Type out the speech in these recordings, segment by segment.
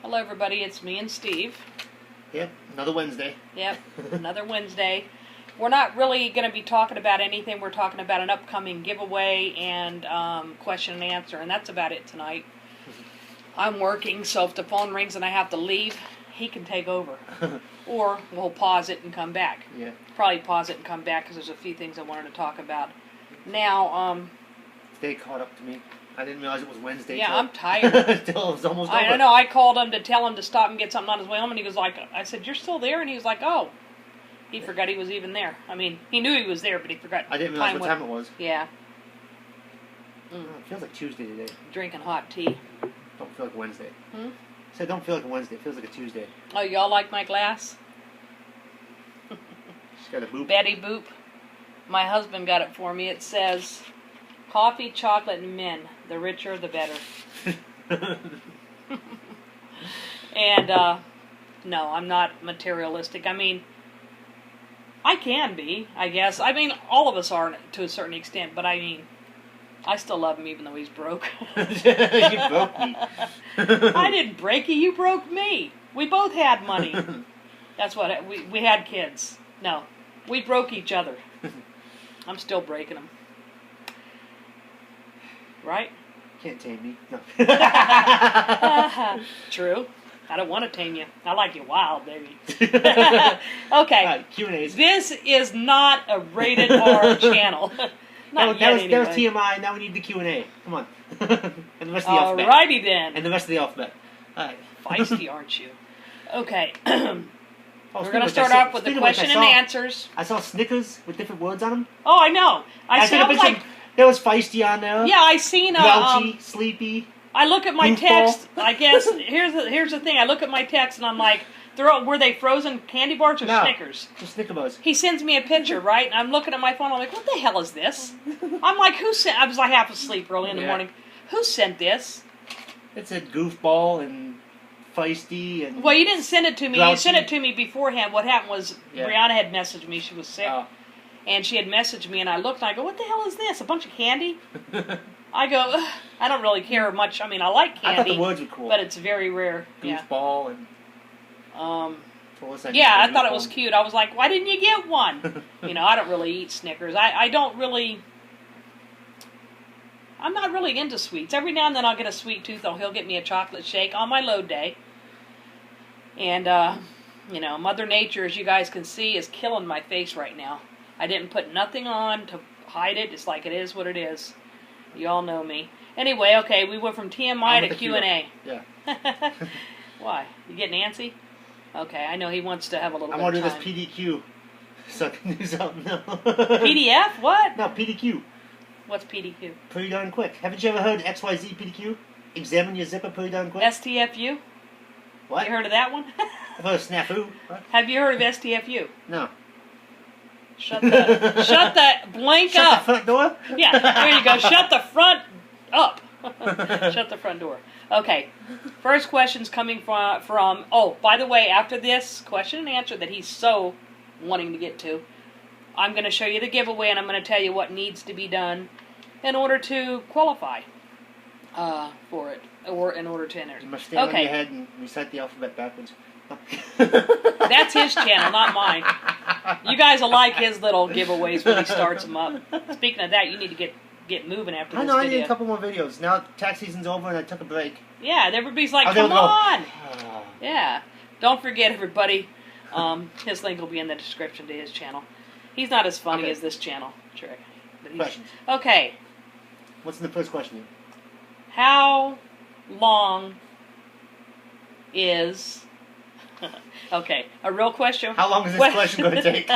Hello everybody, it's me and Steve. Yep, another Wednesday. Yep, another Wednesday. We're not really going to be talking about anything. We're talking about an upcoming giveaway and question and answer, and that's about it tonight. I'm working, so if the phone rings and I have to leave, he can take over. Or we'll pause it and come back. Yeah. Probably pause it and come back because there's a few things I wanted to talk about. Now, They caught up to me. I didn't realize it was Wednesday. Yeah, till, I'm tired. Till it was almost over. I don't know. I called him to tell him to stop and get something on his way home, and he was like, I said, "You're still there?" And he was like, "Oh." He forgot he was even there. I mean, he knew he was there, but he forgot. I didn't realize what time it was. Yeah. Oh, it feels like Tuesday today. Drinking hot tea. Don't feel like a Wednesday. Hmm? I said don't feel like a Wednesday. It feels like a Tuesday. Oh, y'all like my glass? She's got a boop. Betty Boop. My husband got it for me. It says, "Coffee, chocolate, and men. The richer, the better." And, no, I'm not materialistic. I mean, I can be, I guess. I mean, all of us are to a certain extent, but I mean, I still love him even though he's broke. You broke me. I didn't break you, you broke me. We both had money. That's what, we had kids. No, we broke each other. I'm still breaking them. Right? Can't tame me. No. True. I don't want to tame you. I like you wild, baby. Okay. Q&As. This is not a rated R channel. Not yet, that was anyway. TMI. Now we need the Q&A. Come on. And the rest of the alphabet. Alrighty then. And the rest of the alphabet. All right. Feisty, aren't you? Okay. Oh, We're going to start off with the question and answers. I saw Snickers with different words on them. Oh, I know. I sound like... There was feisty on there. Yeah, I seen grouchy, sleepy. I look at my goofball. text. I guess here's the thing. I look at my text and I'm like, were they frozen candy bars or Snickers? Just Snicker bars. He sends me a picture, right? And I'm looking at my phone. I'm like, what the hell is this? I'm like, who sent? I was like half asleep early in the morning. Who sent this? It said goofball and feisty and. Well, you didn't send it to me. Grouchy. You sent it to me beforehand. What happened was Brianna had messaged me. She was sick. Oh. And she had messaged me, and I looked, and I go, what the hell is this? A bunch of candy? I go, ugh, I don't really care much. I mean, I like candy. I thought the words were cool. But it's very rare. Goofball and... yeah, I thought it was cute. I was like, why didn't you get one? You know, I don't really eat Snickers. I don't really... I'm not really into sweets. Every now and then I'll get a sweet tooth, or he'll get me a chocolate shake on my load day. And, you know, Mother Nature, as you guys can see, is killing my face right now. I didn't put nothing on to hide it. It's like it is what it is. You all know me. Anyway, okay, we went from TMI to Q&A. Yeah. Why? You getting antsy? Okay, I know he wants to have a little bit I want of to time. do this PDQ. So I can do something now. PDF? What? No, PDQ. What's PDQ? Pretty darn quick. Haven't you ever heard XYZ PDQ? Examine your zipper pretty darn quick. STFU? What? You heard of that one? I've heard of snafu. What? Have you heard of STFU? No. Shut the blank Shut up. the front door? Yeah, there you go. Shut the front up. Shut the front door. Okay. First question's coming from... Oh, by the way, after this question and answer that he's so wanting to get to, I'm going to show you the giveaway, and I'm going to tell you what needs to be done in order to qualify for it, or in order to enter. You must stand on your head and recite the alphabet backwards. That's his channel, not mine. You guys will like his little giveaways when he starts them up. Speaking of that, you need to get moving after this video. I need a couple more videos. Now tax season's over and I took a break. Yeah, everybody's like, come on! Yeah. Don't forget, everybody, his link will be in the description to his channel. He's not as funny as this channel, Trick. Questions. Okay. What's in the first question? How long is... Okay, a real question. How long is this question going to take?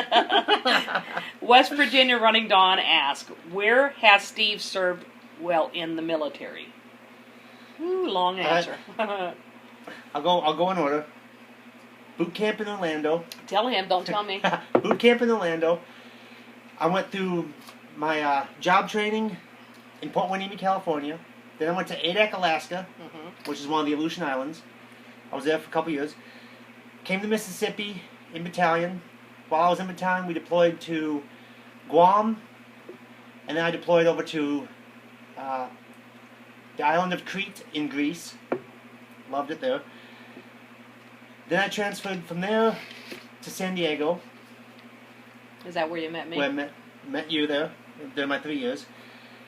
West Virginia Running Dawn asks, where has Steve served well in the military? Ooh, long answer. I'll go in order. Boot camp in Orlando. Tell him, don't tell me. Boot camp in Orlando. I went through my job training in Port Hueneme, California. Then I went to Adak, Alaska, which is one of the Aleutian Islands. I was there for a couple years. Came to Mississippi in battalion. While I was in battalion, we deployed to Guam, and then I deployed over to the island of Crete in Greece. Loved it there. Then I transferred from there to San Diego, Is that where you met me? where I met you there during my 3 years.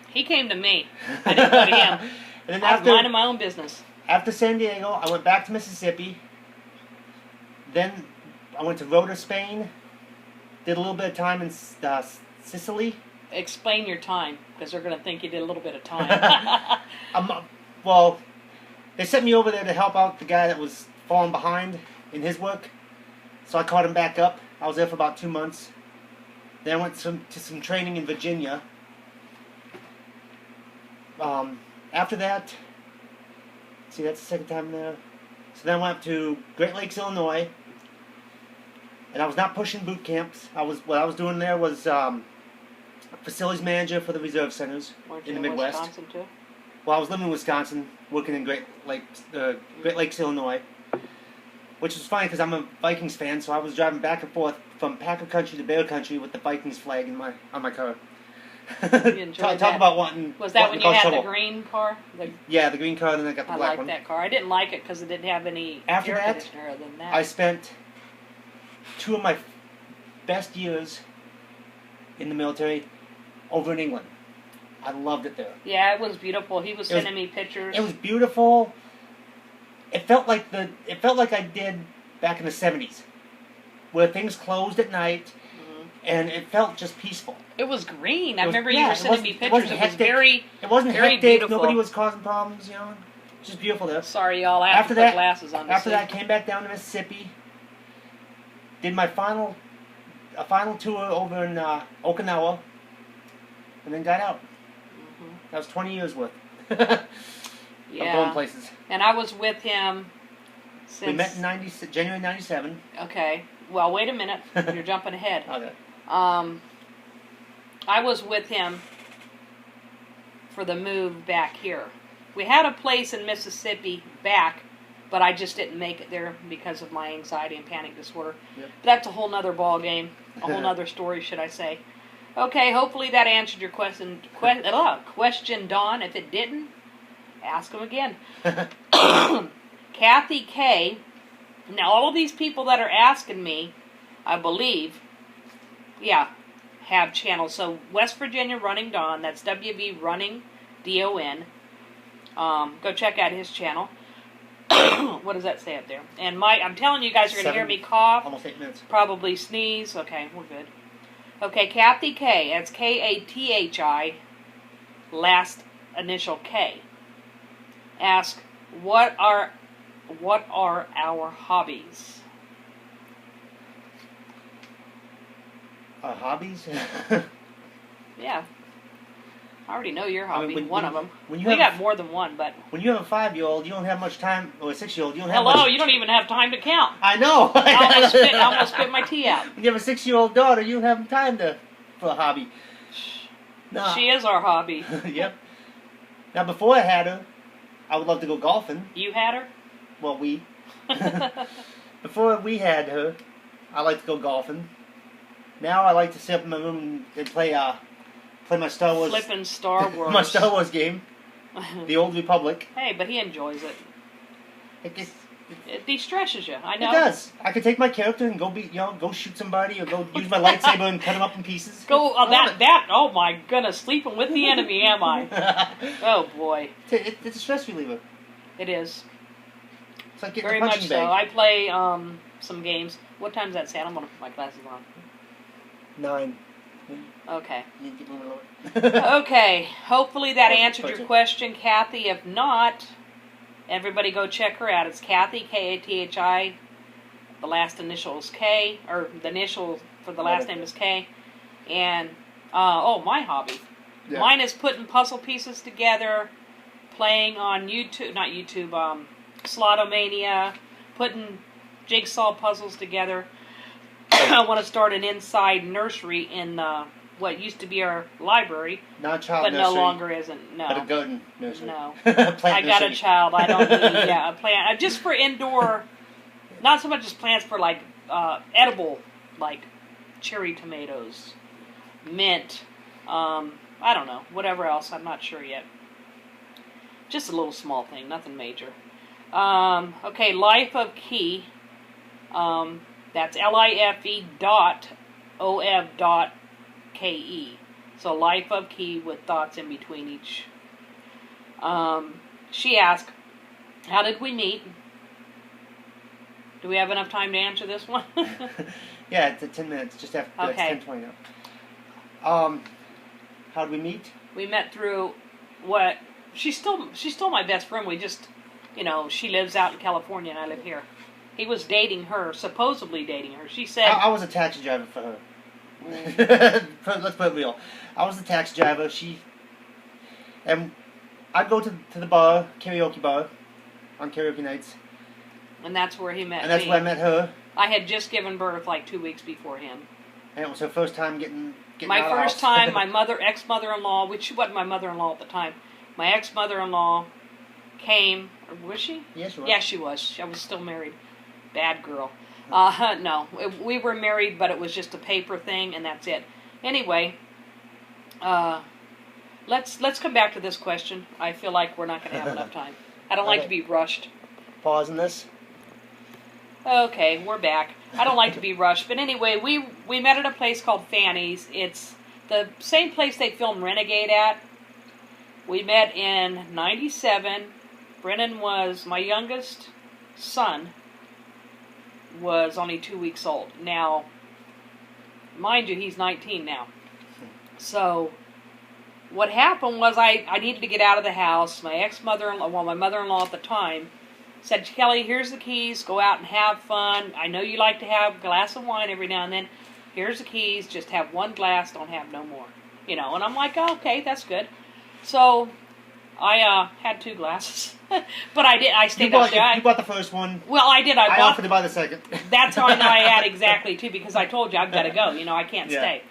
He came to me. I didn't go to him. And then I was minding my own business. after San Diego, I went back to Mississippi. Then I went to Rota, Spain. Did a little bit of time in Sicily. Explain your time, because they're going to think you did a little bit of time. Well, they sent me over there to help out the guy that was falling behind in his work. So I caught him back up. I was there for about 2 months. Then I went to some training in Virginia. After that, see, that's the second time there. So then I went up to Great Lakes, Illinois. And I was not pushing boot camps. What I was doing there was facilities manager for the reserve centers in the Midwest. Wisconsin too? Well, I was living in Wisconsin, working in Great Lakes, Illinois, which was funny because I'm a Vikings fan, so I was driving back and forth from Packer country to Bear country with the Vikings flag on my car. Talk about wanting. Was that when you had trouble. the green car? Yeah, the green car, and then I got the black one. I liked that car. I didn't like it because it didn't have any After air that, conditioner other than that. I spent 2 of my best years in the military over in England. I loved it there. Yeah, it was beautiful. He was sending me pictures. It was beautiful. It felt like I did back in the 70s, where things closed at night, and it felt just peaceful. It was green. I remember you were sending me pictures. It was very. It wasn't very hectic. beautiful. Nobody was causing problems. You know, just beautiful there. Sorry, y'all. I have to put glasses on. After that, I came back down to Mississippi. Did my final tour over in Okinawa, and then got out. That was 20 years worth. Yeah. Of going places. And I was with him since... We met in January 97. Okay. Well, wait a minute. You're jumping ahead. Okay. I was with him for the move back here. We had a place in Mississippi back, but I just didn't make it there because of my anxiety and panic disorder. Yep. But that's a whole nother ball game. A whole nother story, should I say. Okay, hopefully that answered your question, Dawn. If it didn't, ask them again. Kathy K. Now, all of these people that are asking me, I believe, have channels. So, West Virginia Running Dawn, that's WV Running, D-O-N. Go check out his channel. What does that say up there? And I'm telling you guys, you're going to hear me cough. Almost 8 minutes. Probably sneeze. Okay, we're good. Okay, Kathy K. That's K-A-T-H-I, last initial K. Ask, what are our hobbies? Our hobbies? Yeah. I already know your hobby, one of them. We got more than one, but... When you have a 5-year-old, you don't have much time, or a 6-year-old, you don't have Hello, you don't even have time to count. I know! I almost spit my tea out. When you have a 6-year-old daughter, you don't have time for a hobby. No. She is our hobby. Yep. Now, before I had her, I would love to go golfing. You had her? Well, we. Before we had her, I like to go golfing. Now I like to sit up in my room and play my Star Wars. Flippin' Star Wars. My Star Wars game, The Old Republic. Hey, but he enjoys it. It de-stresses you. I know. It does. I could take my character and go shoot somebody, or go use my lightsaber and cut him up in pieces. Oh my goodness, sleeping with the enemy, am I? Oh boy. It's a stress reliever. It is. It's like getting very a punching much bag. so. I play some games. What time's that, Sam? I'm gonna put my glasses on. 9. Okay. Okay. Hopefully that answered your question, Kathy. If not, everybody go check her out. It's Kathy, K-A-T-H-I. The last initial is K, or the initial for the last name is K. And, my hobby. Yeah. Mine is putting puzzle pieces together, playing on Slotomania, putting jigsaw puzzles together. I want to start an inside nursery in what used to be our library, not a child but nursery, no longer isn't. No, but a garden nursery. No, I got a child. I don't need a plant. Just for indoor, not so much as plants for like edible, like cherry tomatoes, mint. I don't know, whatever else. I'm not sure yet. Just a little small thing, nothing major. Okay, Life of Key. That's life.of.ke. So life of key with dots in between each. She asked, how did we meet? Do we have enough time to answer this one? Yeah, it's 10 minutes, just after Okay. it's 10:20 now. How did we meet? We met through what she's still my best friend. We just, she lives out in California and I live here. He was dating her, supposedly dating her. She said I was a taxi driver for her. Let's put it real. I was the taxi driver. And I'd go to the bar, karaoke bar, on karaoke nights. And that's where he met me. And that's where I met her. I had just given birth like 2 weeks before him. And it was her first time getting my out of first the house. time, my ex-mother-in-law, which she wasn't my mother-in-law at the time, my ex-mother-in-law came, or was she? Yes, she was. Yeah, she was. I was still married. Bad girl. No, we were married, but it was just a paper thing, and that's it. Anyway, let's come back to this question. I feel like we're not going to have enough time. I don't like to be rushed. Pausing this. Okay, we're back. I don't like to be rushed. But anyway, we met at a place called Fanny's. It's the same place they filmed Renegade at. We met in 97. Brennan was, my youngest son, was only 2 weeks old. Now, mind you, he's 19 now. So, what happened was I needed to get out of the house. My ex-mother-in-law, my mother-in-law at the time, said, Kelly, here's the keys. Go out and have fun. I know you like to have a glass of wine every now and then. Here's the keys. Just have one glass. Don't have no more. And I'm like, oh, okay, that's good. So I had 2 glasses. But I stayed up there. You bought the first one. Well, I did. I offered to buy the second. That's how I know I had exactly 2, because I told you I've got to go. I can't stay.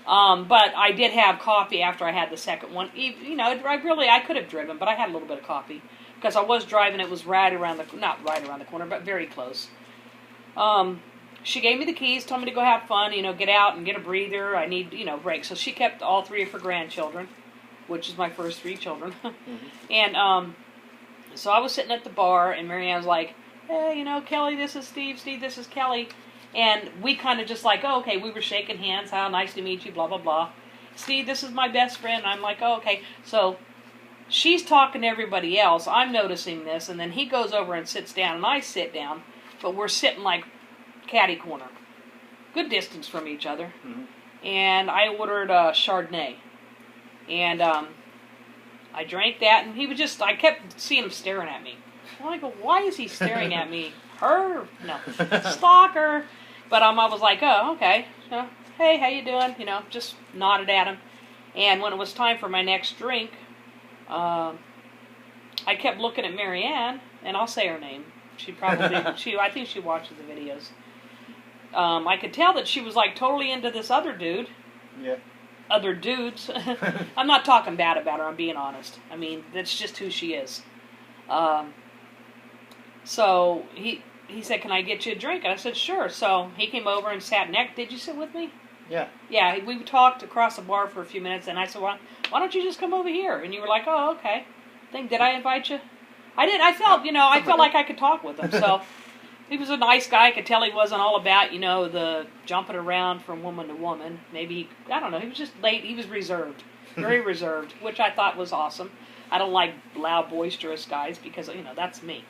But I did have coffee after I had the second one. I could have driven, but I had a little bit of coffee. Because I was driving, it was not right around the corner, but very close. She gave me the keys, told me to go have fun, get out and get a breather. I need, break. So she kept all 3 of her grandchildren, which is my first 3 children. Mm-hmm. And so I was sitting at the bar, and Marianne was like, hey, Kelly, this is Steve. Steve, this is Kelly. And we kind of just like, oh, okay, we were shaking hands. How nice to meet you, blah, blah, blah. Steve, this is my best friend. I'm like, oh, okay. So she's talking to everybody else. I'm noticing this, and then he goes over and sits down, and I sit down, but we're sitting like catty corner, good distance from each other. Mm-hmm. And I ordered a Chardonnay, and I drank that, and he was I kept seeing him staring at me. And I go, why is he staring at me? Her? No, stalker. But I was like, oh, okay. So, hey, how you doing? Just nodded at him. And when it was time for my next drink, I kept looking at Marianne, and I'll say her name. She probably, I think she watches the videos. I could tell that she was like totally into this other dude. Yeah. Other dudes. I'm not talking bad about her, I'm being honest. I mean, that's just who she is. So he said, can I get you a drink? And I said, sure. So he came over and sat next. Did you sit with me? Yeah. Yeah, we talked across the bar for a few minutes, and I said, well, why don't you just come over here? And you were like, oh, okay. Did I invite you? I did. I felt like I could talk with him. So he was a nice guy. I could tell he wasn't all about, the jumping around from woman to woman. Maybe, I don't know, he was just late. He was reserved, very reserved, which I thought was awesome. I don't like loud, boisterous guys because, that's me.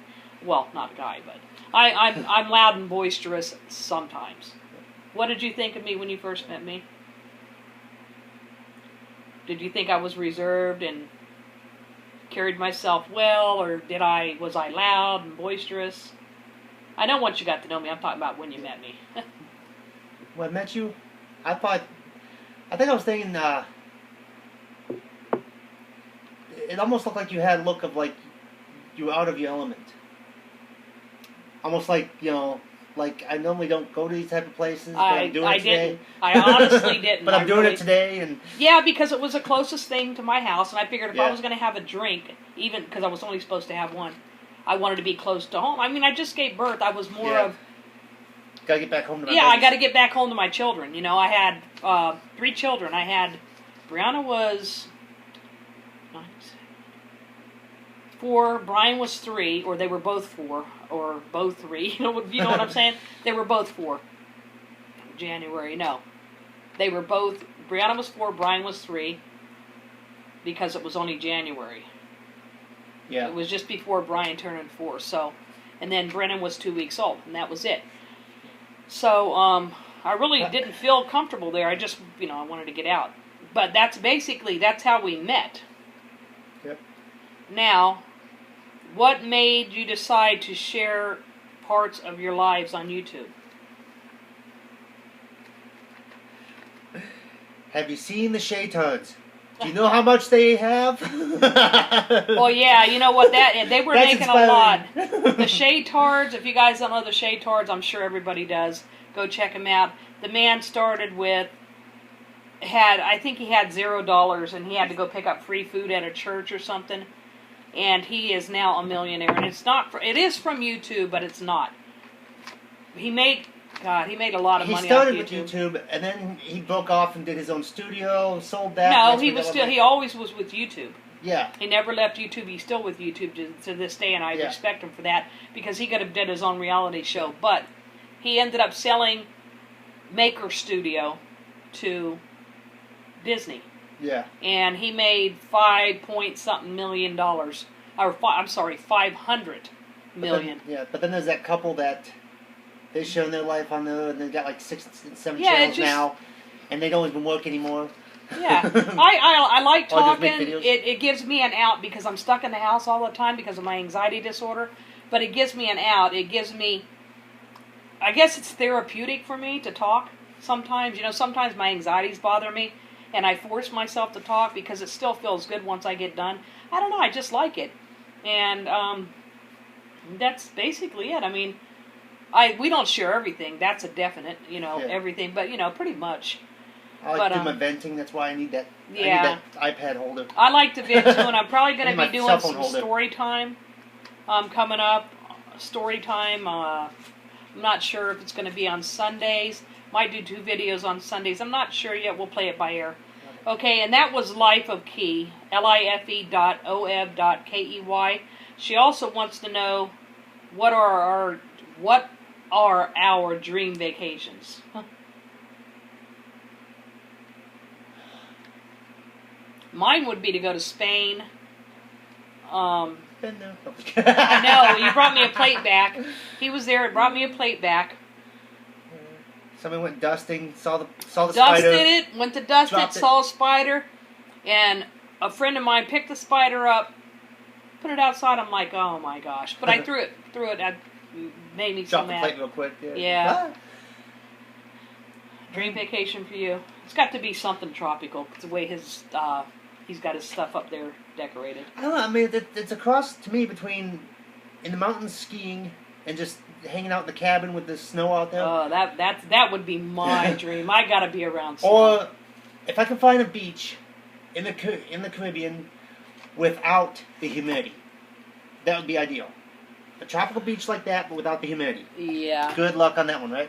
Well, not a guy, but I'm loud and boisterous sometimes. What did you think of me when you first met me? Did you think I was reserved and carried myself well, or was I loud and boisterous? I know once you got to know me, I'm talking about when you met me. When I met you, I think I was thinking, it almost looked like you had a look of like you were out of your element. Almost like, like I normally don't go to these type of places, but I'm doing it today. Didn't. I honestly didn't. But I'm doing it today. And yeah, because it was the closest thing to my house, and I figured if I was going to have a drink, even because I was only supposed to have one, I wanted to be close to home. I mean, I just gave birth. I was more of... Gotta get back home to my I got to get back home to my children. I had 3 children. Brianna was 4, Brian was 3, or they were both 4, or both 3. You know what I'm saying? They were both 4. January, no. They were both, Brianna was 4, Brian was 3, because it was only January. Yeah. It was just before Brian turned 4, so, and then Brennan was 2 weeks old, and that was it. So, I really didn't feel comfortable there. I just, I wanted to get out. But that's how we met. Yep. Now, what made you decide to share parts of your lives on YouTube? Have you seen the Shaytards? Do you know how much they have? Well, yeah, you know what? They were That's making inspiring. a lot. The Shaytards, if you guys don't know the Shaytards, I'm sure everybody does. Go check him out. The man started with, I think he had $0, and he had to go pick up free food at a church or something. And he is now a millionaire. And it is from YouTube, but it's not. He made a lot of money He started off with YouTube. YouTube, and then he broke off and did his own studio, sold that. No, and he always was with YouTube. Yeah. He never left YouTube. He's still with YouTube to this day, and I respect him for that, because he could have did his own reality show. But he ended up selling Maker Studio to Disney. Yeah. And he made $5-point-something million. I'm sorry, $500 million. But then there's that couple that they've shown their life on there, and they've got like 6 and 7 channels now, and they don't even work anymore. Yeah, I like Or just make talking. videos. It gives me an out because I'm stuck in the house all the time because of my anxiety disorder. But it gives me an out. It gives me, I guess it's therapeutic for me to talk sometimes. Sometimes my anxieties bother me, and I force myself to talk because it still feels good once I get done. I don't know, I just like it. And that's basically it. I mean, we don't share everything. That's a definite, everything. But, pretty much. I like to do my venting. That's why I need that. Yeah. I need that iPad holder. I like to vent too, and I'm probably going to be doing some holder. story time coming up. Story time. I'm not sure if it's going to be on Sundays. Might do 2 videos on Sundays. I'm not sure yet. We'll play it by ear. Okay, and that was Life of Key. life.oev.key. She also wants to know what are our dream vacations. Mine would be to go to Spain. Been there. I know, you brought me a plate back. He was there and brought me a plate back. Somebody went dusting, saw the spider. Dusted it, went to dust it, dropped it. saw a spider, and a friend of mine picked the spider up, put it outside. I'm like, oh my gosh. But I threw it. That made me so Dropped the mad. plate real quick. Yeah. Dream vacation for you. It's got to be something tropical. It's the way he's got his stuff up there decorated. I don't know. I mean, it's a cross to me between in the mountains skiing and just hanging out in the cabin with the snow out there. Oh, that would be my dream. I gotta be around snow. Or if I can find a beach in the Caribbean without the humidity, that would be ideal. A tropical beach like that, but without the humidity. Yeah. Good luck on that one, right?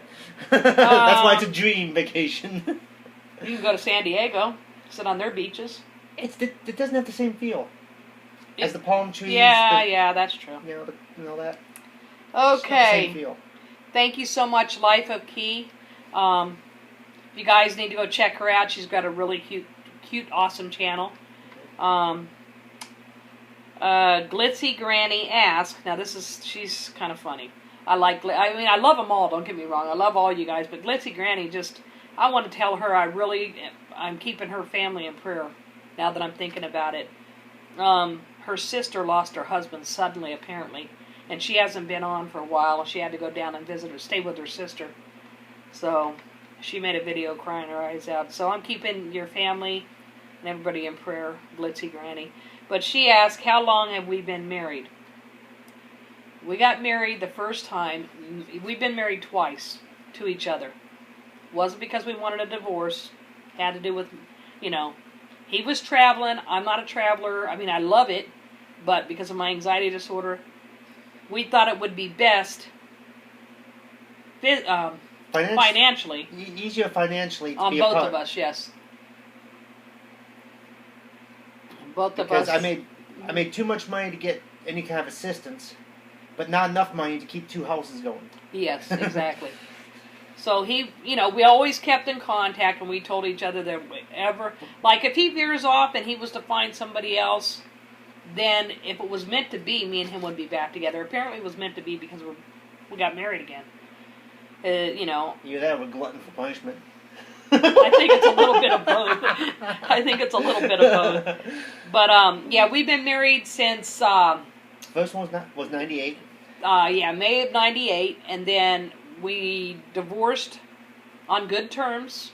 That's why it's a dream vacation. You can go to San Diego, sit on their beaches. It doesn't have the same feel as the palm trees. Yeah, that's true. That. Okay. Same feel. Thank you so much, Life of Key. You guys need to go check her out. She's got a really cute, awesome channel. Glitzy Granny asks, now she's kind of funny. I love them all, don't get me wrong. I love all you guys, but Glitzy Granny I want to tell her I'm keeping her family in prayer now that I'm thinking about it. Her sister lost her husband suddenly, apparently, and she hasn't been on for a while. She had to go down and stay with her sister. So she made a video crying her eyes out. So I'm keeping your family and everybody in prayer, Glitzy Granny. But she asked, how long have we been married? We got married the first time. We've been married twice to each other. Wasn't because we wanted a divorce. Had to do with, he was traveling. I'm not a traveler. I mean, I love it. But because of my anxiety disorder, we thought it would be best financially. Easier financially to on be both apart. of us, yes. Both of Because us. I made too much money to get any kind of assistance, but not enough money to keep 2 houses going. Yes, exactly. So he, we always kept in contact, and we told each other that like if he veers off and he was to find somebody else, then if it was meant to be, me and him would be back together. Apparently it was meant to be because we got married again. You're that with glutton for punishment. I think it's a little bit of both. I think it's a little bit of both. But, yeah, we've been married since... First one was 98. May of 98, and then we divorced on good terms.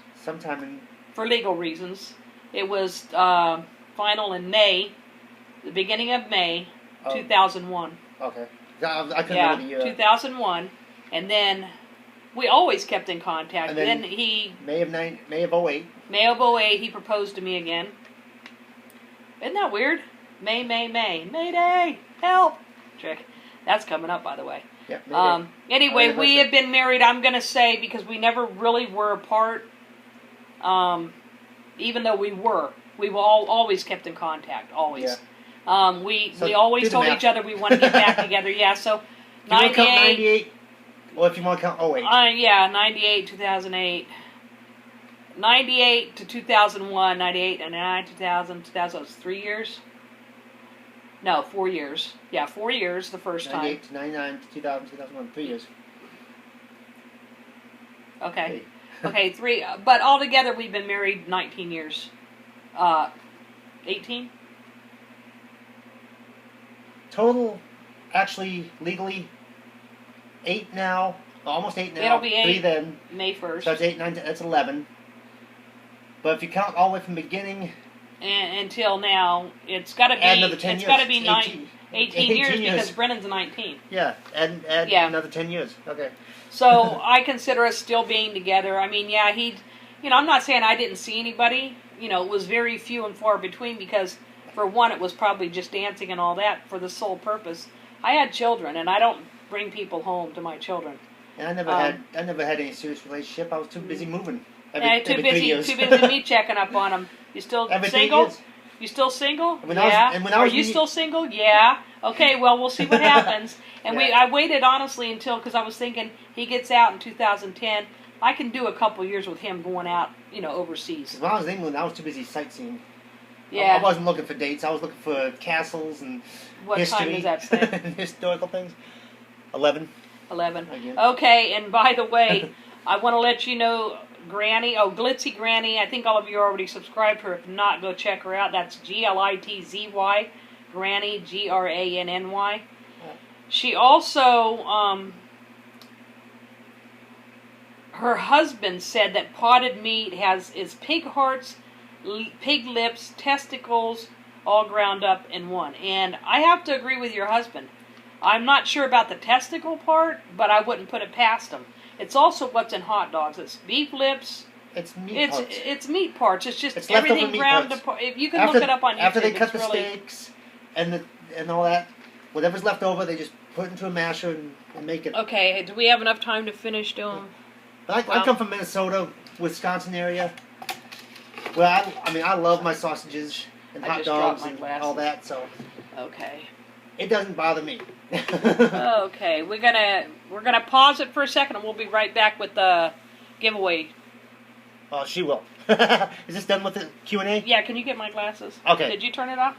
For legal reasons. It was final in May, the beginning of May, 2001. Okay. I couldn't remember the year. 2001, and then we always kept in contact. And then he... May of 08. May of 08, he proposed to me again. Isn't that weird? May. Mayday! Help! Trick. That's coming up, by the way. Yeah, anyway, we have been married, I'm going to say, because we never really were apart. Even though we were. We've always kept in contact. Always. Yeah. We always told each other we want to get back together. Yeah, so... If you want to count 98, or if you want to count 08. Yeah, 98, 2008. 98 to 2001, 98, 99, 2000, 2000 was 3 years? No, 4 years. Yeah, 4 years the first 98 time. 98 to 99 to 2000, 2001, 3 years. Okay. Okay, 3. But altogether we've been married 19 years. 18? Total, actually, legally, 8 now. Almost 8 now. It'll be 8. 3 then. May 1st. So that's 8, 9, that's 11. But if you count all the way from the beginning... until now, it's got to be... Another 10 years. It's got to be 18 years years because Brennan's 19. Yeah, add another 10 years. Okay. So I consider us still being together. I mean, yeah, I'm not saying I didn't see anybody. It was very few and far between because, for one, it was probably just dancing and all that for the sole purpose. I had children, and I don't bring people home to my children. And I never had any serious relationship. I was too busy moving. Too busy me checking up on them. You still single? You still single? Are you still single? Yeah. Okay, well, we'll see what happens. And I waited, honestly, because I was thinking he gets out in 2010. I can do a couple years with him going out, overseas. When I was in England, I was too busy sightseeing. Yeah. I wasn't looking for dates. I was looking for castles and history. What time does that say? Historical things. 11. 11. Okay, and by the way, I want to let you know... Granny, Glitzy Granny, I think all of you already subscribed to her. If not, go check her out. That's Glitzy, Granny, Granny. She also, her husband said that potted meat is pig hearts, pig lips, testicles, all ground up in one. And I have to agree with your husband. I'm not sure about the testicle part, but I wouldn't put it past him. It's also what's in hot dogs. It's beef lips. It's meat parts. It's meat parts. It's just it's everything ground apart. If you can look it up on YouTube. After they cut the steaks and all that, whatever's left over, they just put it into a masher and make it. Okay. Do we have enough time to finish doing? I come from Minnesota, Wisconsin area. Well, I love my sausages and hot dogs and all that. So. Okay. It doesn't bother me. Okay, we're gonna pause it for a second, and we'll be right back with the giveaway. Oh, she will. Is this done with the Q&A? Yeah. Can you get my glasses? Okay. Did you turn it off?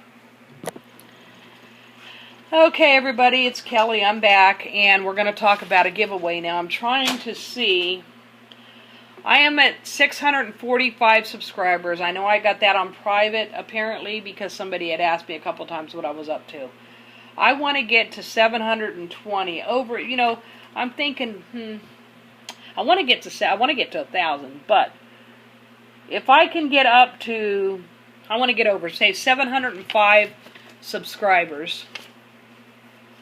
Okay, everybody, it's Kelly. I'm back, and we're gonna talk about a giveaway now. I'm trying to see. I am at 645 subscribers. I know I got that on private, apparently, because somebody had asked me a couple times what I was up to. I want to get to 720 over. I'm thinking, I want to get to 1,000. But if I can get up to, I want to get over, say, 705 subscribers.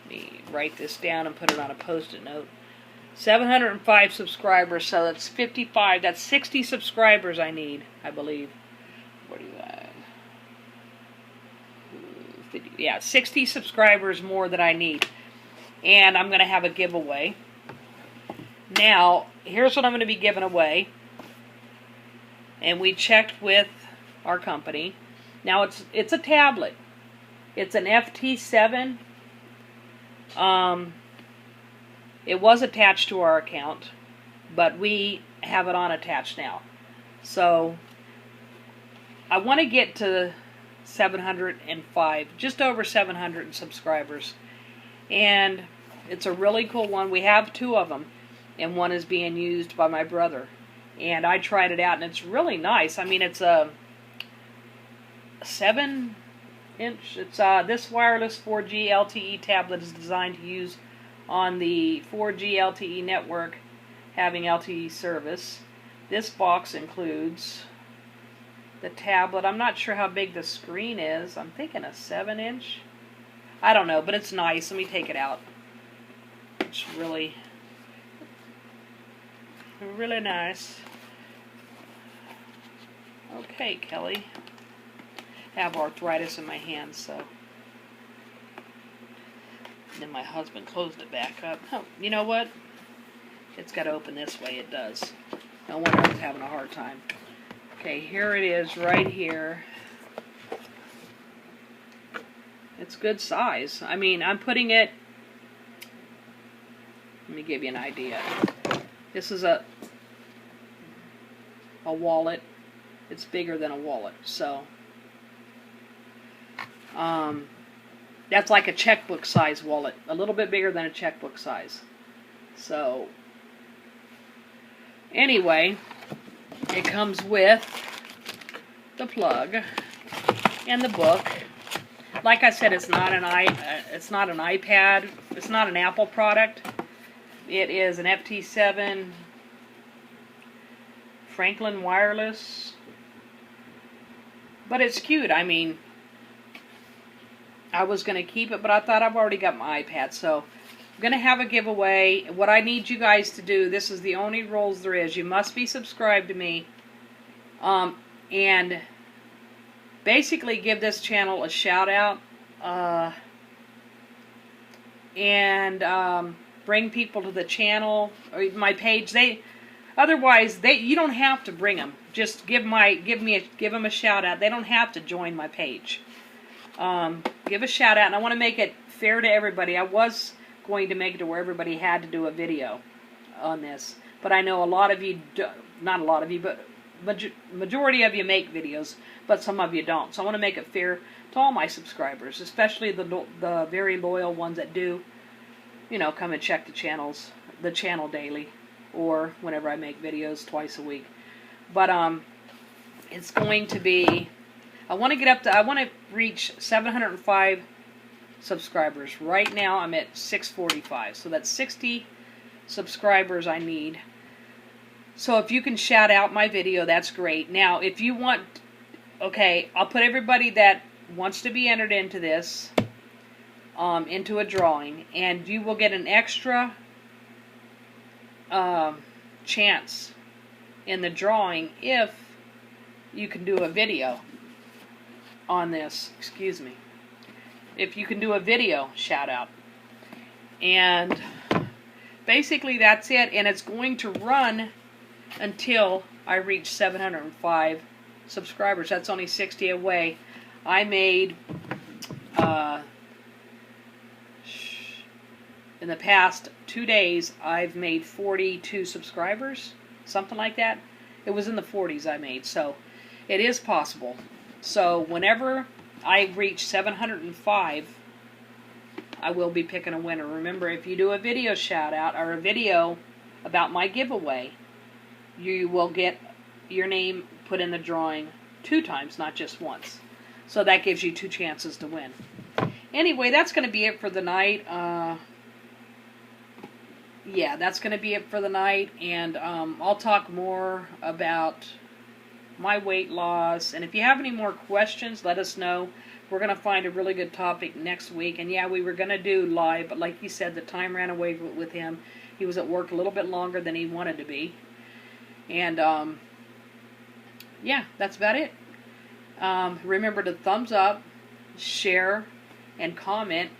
Let me write this down and put it on a Post-it note. 705 subscribers. So that's 55. That's 60 subscribers I need, I believe. What do you have? Yeah, 60 subscribers more than I need. And I'm going to have a giveaway. Now, here's what I'm going to be giving away. And we checked with our company. Now, it's a tablet. It's an FT7 It was attached to our account, but we have it unattached now. So I want to get to 705, just over 700 subscribers. And it's a really cool one. We have 2 of them, and one is being used by my brother. And I tried it out, and it's really nice. I mean, it's a 7-inch. It's this wireless 4G LTE tablet is designed to use on the 4G LTE network, having LTE service. This box includes the tablet. I'm not sure how big the screen is. I'm thinking a 7-inch. I don't know, but it's nice. Let me take it out. It's really, really nice. Okay, Kelly. I have arthritis in my hands, so. And then my husband closed it back up. Oh, you know what? It's got to open this way. It does. No wonder I was having a hard time. Okay, here it is right here. It's good size. I mean, I'm putting it... Let me give you an idea. This is a wallet. It's bigger than a wallet, so... that's like a checkbook size wallet. A little bit bigger than a checkbook size. So... Anyway, it comes with the plug and the book. Like I said, it's not an iPad. It's not an Apple product. It is an FT7 Franklin wireless. But it's cute. I mean, I was going to keep it, but I thought I've already got my iPad, so I'm going to have a giveaway. What I need you guys to do, this is the only rules there is. You must be subscribed to me. And basically give this channel a shout out. And bring people to the channel or my page. Otherwise you don't have to bring them. Just give them a shout out. They don't have to join my page. Give a shout out, and I want to make it fair to everybody. I was going to make it to where everybody had to do a video on this, but I know a lot of you, not a lot of you, but majority of you make videos, but some of you don't. So I want to make it fair to all my subscribers, especially the very loyal ones that do, come and check the channel daily, or whenever I make videos twice a week. But it's going to be, I want to reach 705 subscribers. Right now I'm at 645, so that's 60 subscribers I need. So if you can shout out my video, that's great. Now, if you want, okay, I'll put everybody that wants to be entered into this, into a drawing, and you will get an extra chance in the drawing if you can do a video on this. Excuse me. If you can do a video shout out. And basically that's it, and it's going to run until I reach 705 subscribers. That's only 60 away. I made in the past 2 days I've made 42 subscribers, something like that. It was in the 40s I made, so it is possible. So whenever I reach 705, I will be picking a winner. Remember, if you do a video shout out or a video about my giveaway, you will get your name put in the drawing 2 times, not just once. So that gives you 2 chances to win. Anyway, that's going to be it for the night. Yeah, that's going to be it for the night. And I'll talk more about my weight loss. And if you have any more questions, let us know. We're going to find a really good topic next week. And yeah, we were going to do live, but like you said, the time ran away with him. He was at work a little bit longer than he wanted to be. And yeah, that's about it. Remember to thumbs up, share, and comment.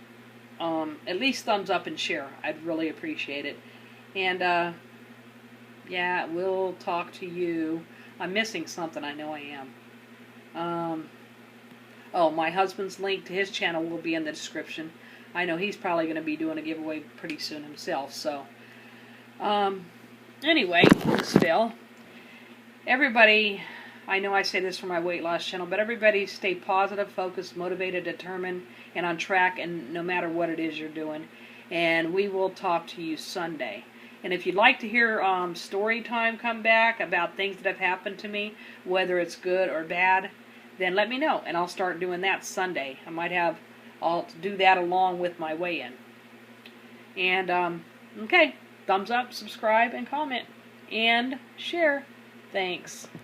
At least thumbs up and share. I'd really appreciate it. And yeah, we'll talk to you. I'm missing something. I know I am. Oh, my husband's link to his channel will be in the description. I know he's probably going to be doing a giveaway pretty soon himself. So, anyway, still, everybody, I know I say this for my weight loss channel, but everybody stay positive, focused, motivated, determined, and on track, and no matter what it is you're doing. And we will talk to you Sunday. And if you'd like to hear story time come back about things that have happened to me, whether it's good or bad, then let me know, and I'll start doing that Sunday. I'll do that along with my weigh-in. And, okay, thumbs up, subscribe, and comment, and share. Thanks.